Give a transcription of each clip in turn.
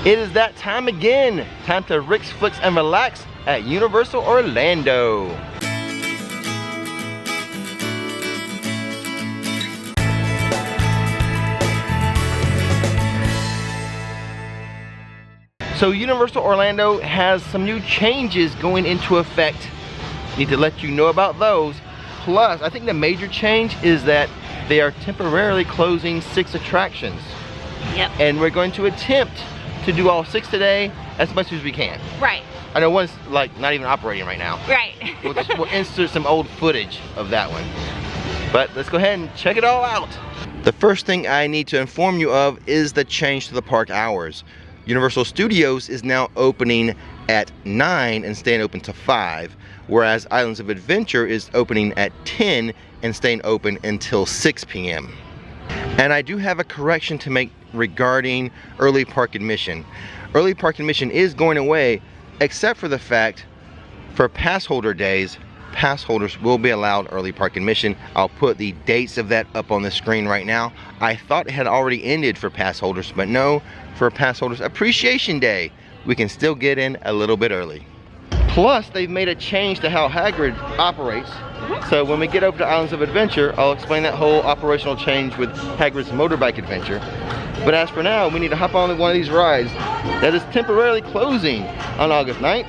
It is that time again. Time to Rix, Flix, and relax at Universal Orlando. So Universal Orlando has some new changes going into effect. Need to let you know about those. Plus, I think the major change is that they are temporarily closing 6 attractions. Yep. And we're going to attempt to do all 6 today as much as we can. Right. I know one's like not even operating right now. Right. We'll insert some old footage of that one. But let's go ahead and check it all out. The first thing I need to inform you of is the change to the park hours. Universal Studios is now opening at 9 and staying open to 5, whereas Islands of Adventure is opening at 10 and staying open until 6 p.m. And I do have a correction to make regarding early park admission. Early park admission is going away, except for the fact for pass holder days, pass holders will be allowed early park admission. I'll put the dates of that up on the screen right now. I thought it had already ended for pass holders, but no, for pass holders Appreciation Day, we can still get in a little bit early. Plus, they've made a change to how Hagrid operates. So when we get over to Islands of Adventure, I'll explain that whole operational change with Hagrid's motorbike adventure. But as for now, we need to hop on one of these rides that is temporarily closing on August 9th.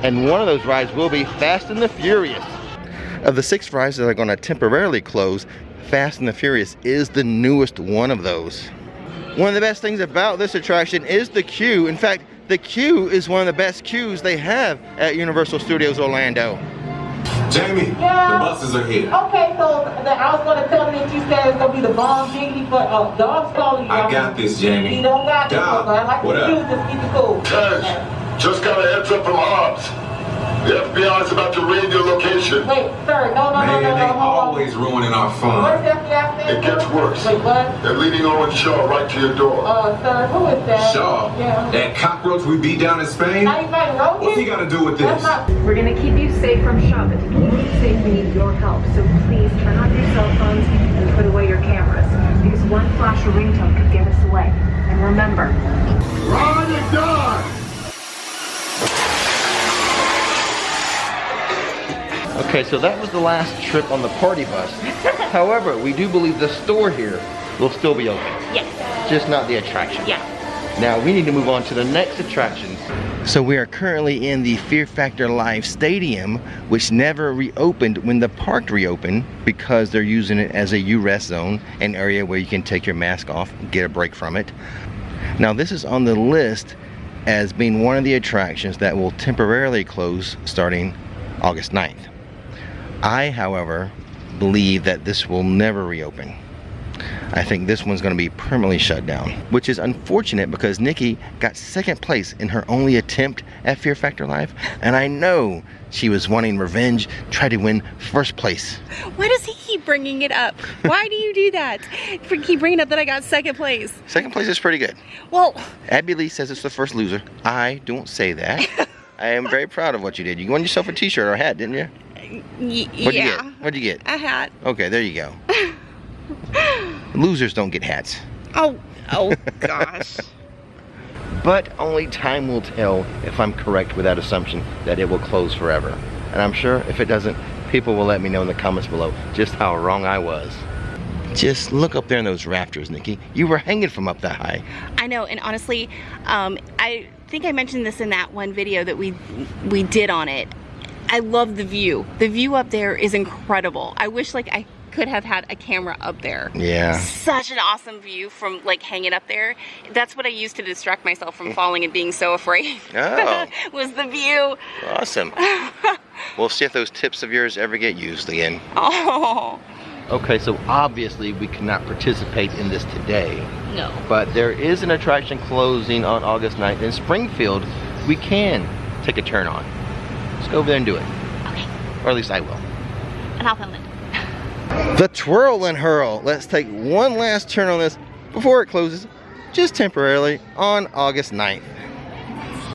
And one of those rides will be Fast and the Furious. Of the 6 rides that are going to temporarily close, Fast and the Furious is the newest one of those. One of the best things about this attraction is the queue. In fact, the queue is one of the best queues they have at Universal Studios Orlando. Jamie, Yeah. the buses are here. Okay, so I was going to tell you that you said it's going to be the bomb diggity, but dog's calling you. I got this, Jamie. You don't got this, Dog, but I like what to up? use this, keep it cool. Guys, just got a heads up from Hobbs. The FBI is about to raid your location. Wait, sir, no, Man, they hold on. always ruining our What's fun. FBI stand It gets for? worse. Wait, what? They're leading Owen Shaw right to your door. Sir, who is that? Shaw, Yeah. that cockroach we beat down in Spain, How you find Rogan? what's he got to do with this? That's not... We're going to keep you safe from Shaw, but to keep you safe, we need your help. So please turn off your cell phones and put away your cameras, because one flash or ringtone could give us away. And remember, Ride and die! Okay, so that was the last trip on the party bus. However, we do believe the store here will still be open. Yes. Just not the attraction. Yeah. Now we need to move on to the next attraction. So we are currently in the Fear Factor Live Stadium, which never reopened when the park reopened because they're using it as a U-Rest zone, an area where you can take your mask off, get a break from it. Now this is on the list as being one of the attractions that will temporarily close starting August 9th. I, however, believe that this will never reopen. I think this one's going to be permanently shut down, which is unfortunate because Nikki got second place in her only attempt at Fear Factor Live, and I know she was wanting revenge, try to win first place. Why does he keep bringing it up? Why do you do that? Keep bringing up that I got second place. Second place is pretty good. Well, Abby Lee says it's the first loser. I don't say that. I am very proud of what you did. You won yourself a t-shirt or a hat, didn't you? What'd you get? What'd you get? A hat. Okay, there you go. Losers don't get hats. Oh gosh. But only time will tell if I'm correct with that assumption that it will close forever. And I'm sure if it doesn't, people will let me know in the comments below just how wrong I was. Just look up there in those rafters, Nikki. You were hanging from up that high. I know, and honestly, I think I mentioned this in that one video that we did on it. I love the view. The view up there is incredible. I wish like I could have had a camera up there. Yeah. Such an awesome view from like hanging up there. That's what I used to distract myself from falling and being so afraid. Oh. Was the view. Awesome. We'll see if those tips of yours ever get used again. Oh. Okay, so obviously we cannot participate in this today. No. But there is an attraction closing on August 9th in Springfield we can take a turn on. Let's go over there and do it. Okay. Or at least I will. And I'll film it. The Twirl and Hurl. Let's take one last turn on this before it closes, just temporarily, on August 9th.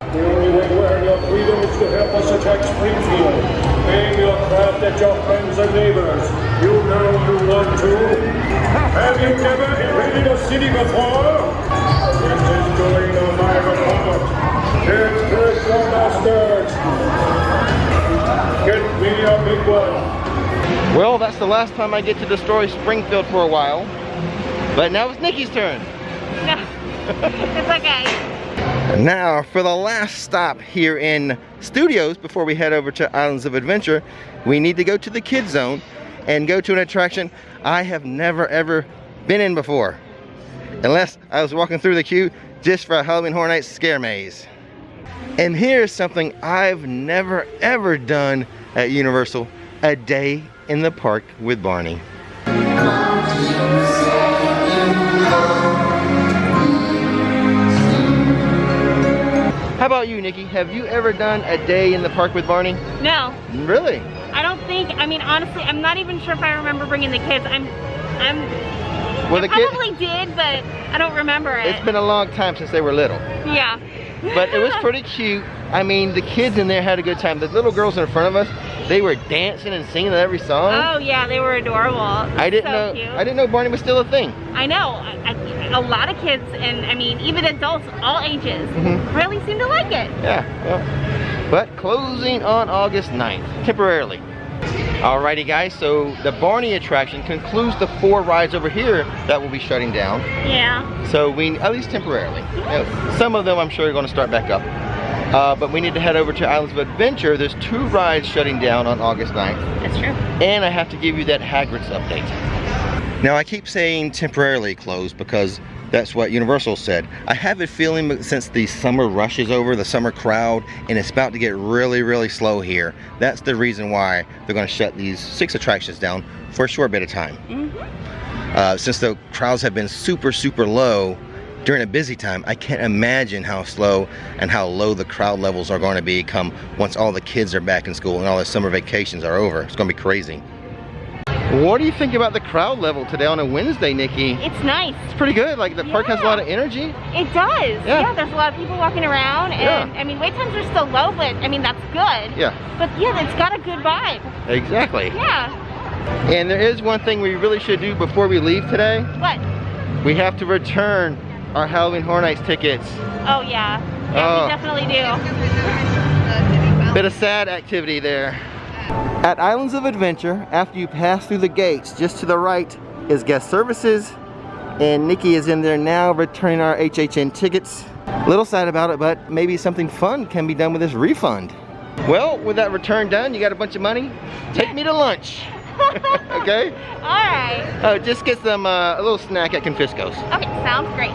The only way to earn your freedom is to help us attack Springfield. Aim your craft at your friends and neighbors. You know you want to. Have you never invaded a city before? This is going on my everyone. Well, that's the last time I get to destroy Springfield for a while. But now it's Nikki's turn. It's okay. Now, for the last stop here in Studios before we head over to Islands of Adventure, we need to go to the Kids Zone and go to an attraction I have never ever been in before. Unless I was walking through the queue just for a Halloween Horror Nights scare maze. And here's something I've never ever done at Universal: a day in the park with Barney. How about you, Nikki? Have you ever done a day in the park with Barney? No. Really? I don't think, I mean, honestly, I'm not even sure if I remember bringing the kids. Well, I probably did, but I don't remember it. It's been a long time since they were little. Yeah. But it was pretty cute. I mean, the kids in there had a good time. The little girls in front of us, they were dancing and singing every song. Oh yeah, they were adorable. I didn't know Barney was still a thing. I know. A lot of kids, and I mean, even adults, all ages, really seem to like it. Yeah, well, but closing on August 9th, temporarily. Alrighty guys, so the Barney attraction concludes the 4 rides over here that will be shutting down. Yeah. So at least temporarily. You know, some of them I'm sure are going to start back up. But we need to head over to Islands of Adventure. There's 2 rides shutting down on August 9th. That's true. And I have to give you that Hagrid's update. Now I keep saying temporarily closed because that's what Universal said. I have a feeling since the summer rush is over, the summer crowd, and it's about to get really, really slow here. That's the reason why they're going to shut these 6 attractions down for a short bit of time. Since the crowds have been super, super low during a busy time, I can't imagine how slow and how low the crowd levels are going to be once all the kids are back in school and all the summer vacations are over. It's going to be crazy. What do you think about the crowd level today on a Wednesday, Nikki? It's nice. It's pretty good. Like the park has a lot of energy. It does. Yeah, there's a lot of people walking around, and I mean, wait times are still low, but I mean, that's good. Yeah. But yeah, it's got a good vibe. Exactly. Yeah. And there is one thing we really should do before we leave today. What? We have to return our Halloween Horror Nights tickets. Oh yeah. Yeah, we definitely do. Bit of sad activity there. At Islands of Adventure, after you pass through the gates, just to the right is guest services, and Nikki is in there now returning our HHN tickets. Little sad about it, but maybe something fun can be done with this refund. Well, with that return done, you got a bunch of money. Take me to lunch. Okay? Alright. Oh, just get some a little snack at Confisco's. Okay, sounds great.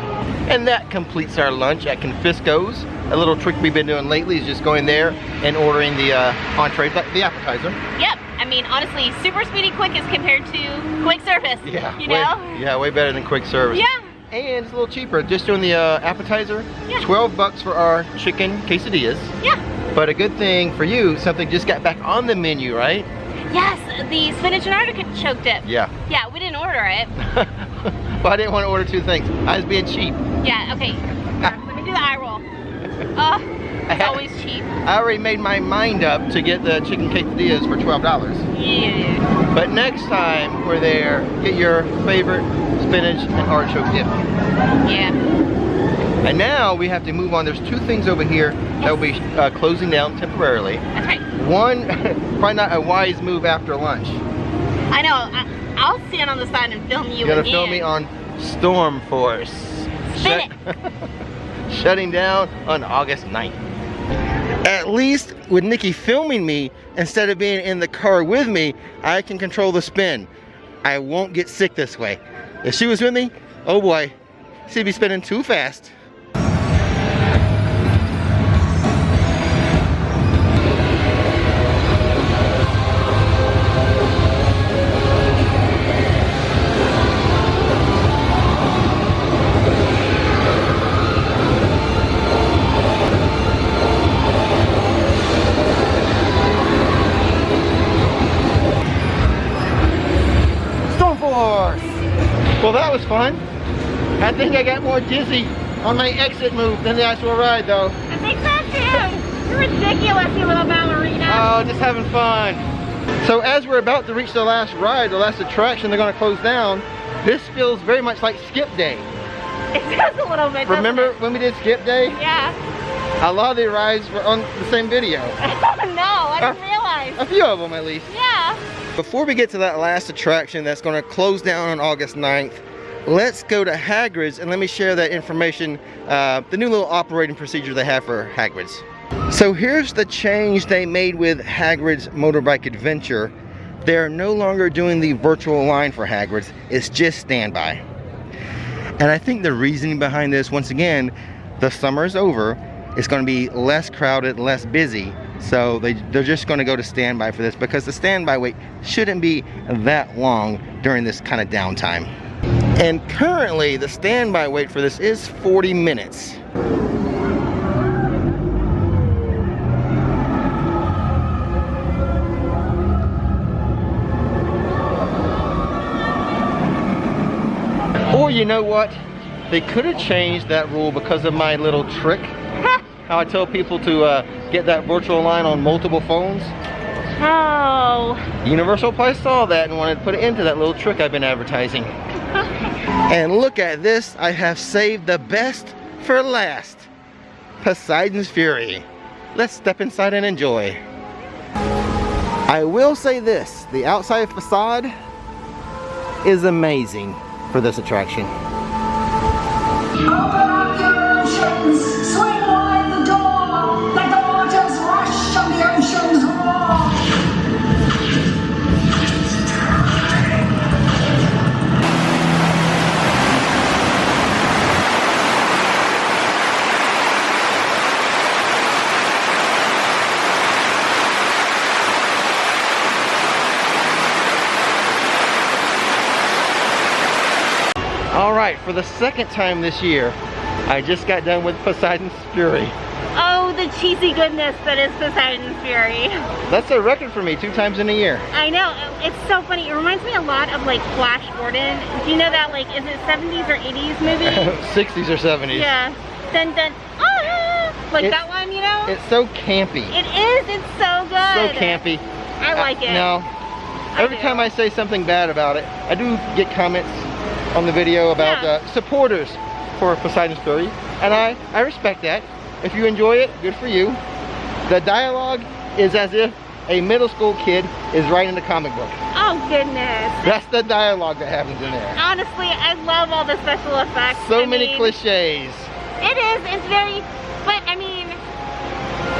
And that completes our lunch at Confisco's. A little trick we've been doing lately is just going there and ordering the entree, the appetizer. Yep. I mean, honestly, super speedy quick as compared to quick service. Yeah. You know? Yeah, way better than quick service. Yeah. And it's a little cheaper. Just doing the appetizer. Yeah. 12 bucks for our chicken quesadillas. Yeah. But a good thing for you, something just got back on the menu, right? Yes, the spinach and artichoke dip. Yeah. Yeah, we didn't order it. Well, I didn't want to order 2 things. I was being cheap. Yeah, okay. Let me do the eye roll. It's always cheap. I already made my mind up to get the chicken quesadillas for $12. Yeah. But next time we're there, get your favorite spinach and artichoke dip. Yeah. And now we have to move on. There's 2 things over here that will be closing down temporarily. That's right. One, probably not a wise move after lunch. I know. I'll stand on the side and film you. You're gonna film me on Storm Force. Spin it. Shutting down on August 9th. At least with Nikki filming me, instead of being in the car with me, I can control the spin. I won't get sick this way. If she was with me, oh boy, she'd be spinning too fast. Well, that was fun. I think I got more dizzy on my exit move than the actual ride, though. I think so too. You're ridiculous, you little ballerina. Oh, just having fun. So as we're about to reach the last ride, the last attraction they're going to close down, this feels very much like Skip Day. It does a little bit. Remember when we did Skip Day? Yeah. A lot of the rides were on the same video. No, I didn't realize. A few of them at least. Yeah. Before we get to that last attraction that's going to close down on August 9th, let's go to Hagrid's and let me share that information, the new little operating procedure they have for Hagrid's. So here's the change they made with Hagrid's Motorbike Adventure. They're no longer doing the virtual line for Hagrid's, it's just standby. And I think the reasoning behind this, once again, the summer's over, it's going to be less crowded, less busy, so they're just going to go to standby for this because the standby wait shouldn't be that long during this kind of downtime. And currently the standby wait for this is 40 minutes. Or you know what? They could have changed that rule because of my little trick. How I tell people to get that virtual line on multiple phones. Oh. Universal probably saw that and wanted to put it into that little trick I've been advertising. And look at this, I have saved the best for last. Poseidon's Fury. Let's step inside and enjoy. I will say this, the outside facade is amazing for this attraction. Open up your oceans, swing wide the door, let the waters rush on the ocean's roar. Alright, for the second time this year, I just got done with Poseidon's Fury. Oh, the cheesy goodness that is Poseidon's Fury. That's a record for me, 2 times in a year. I know, it's so funny. It reminds me a lot of like Flash Gordon. Do you know that, like, is it 70s or 80s movie? 60s or 70s. Yeah. Dun dun, ah! Like that one, you know? It's so campy. It is, it's so good. So campy. I like it. No. Every time I say something bad about it, I do get comments on the video about supporters for Poseidon's Fury, and I respect that. If you enjoy it, good for you. The dialogue is as if a middle school kid is writing a comic book. Oh goodness. That's the dialogue that happens in there. Honestly, I love all the special effects. So many cliches. It is, it's very, but I mean,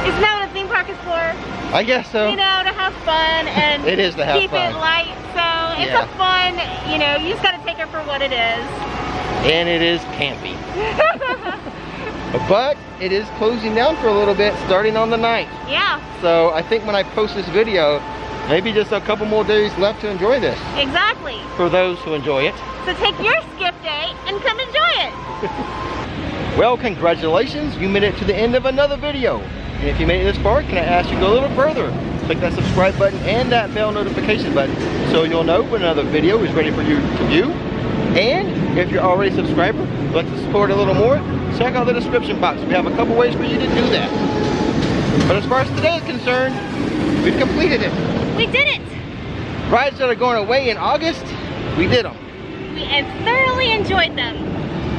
isn't that what a theme park is for? I guess so. You know, to have fun and it is to have keep fun. it light. So it's a fun, you know, you just gotta take it for what it is. And it is campy. But it is closing down for a little bit starting on the 9th. Yeah. So I think when I post this video, maybe just a couple more days left to enjoy this. Exactly. For those who enjoy it. So take your skip day and come enjoy it. Well, congratulations, you made it to the end of another video. And if you made it this far, can I ask you to go a little further? Click that subscribe button and that bell notification button so you'll know when another video is ready for you to view. And if you're already a subscriber, like to support a little more, check out the description box. We have a couple ways for you to do that. But as far as today is concerned, we've completed it. We did it. Rides that are going away in August, we did them. We thoroughly enjoyed them.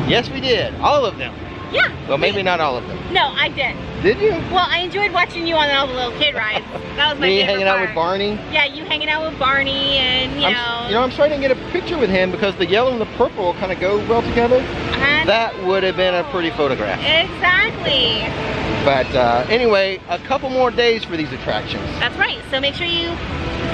Yes, we did. All of them. Yeah. Well, maybe not all of them. No, I did. Did you? Well, I enjoyed watching you on all the little kid rides. That was my Me favorite hanging out part. with Barney? Yeah, you hanging out with Barney and, you know. I'm trying to get a picture with him because the yellow and the purple kind of go well together. That would have been a pretty photograph. Exactly. But anyway, a couple more days for these attractions. That's right. So make sure you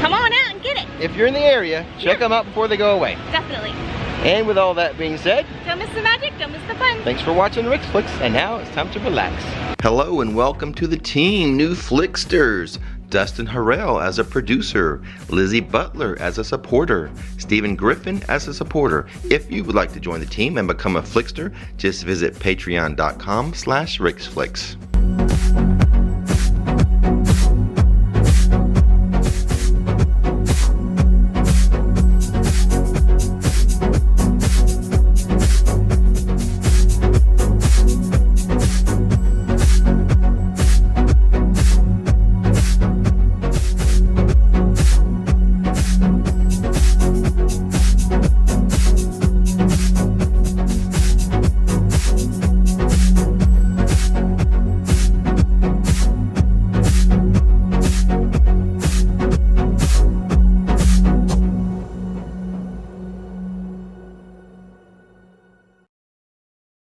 come on out and get it. If you're in the area, check them out before they go away. Definitely. And with all that being said, don't miss the magic, don't miss the fun. Thanks for watching Rix Flix, and now it's time to relax. Hello and welcome to the team, new Flixsters. Dustin Harrell as a producer, Lizzie Butler as a supporter, Stephen Griffin as a supporter. If you would like to join the team and become a Flixster, just visit patreon.com/RixFlix.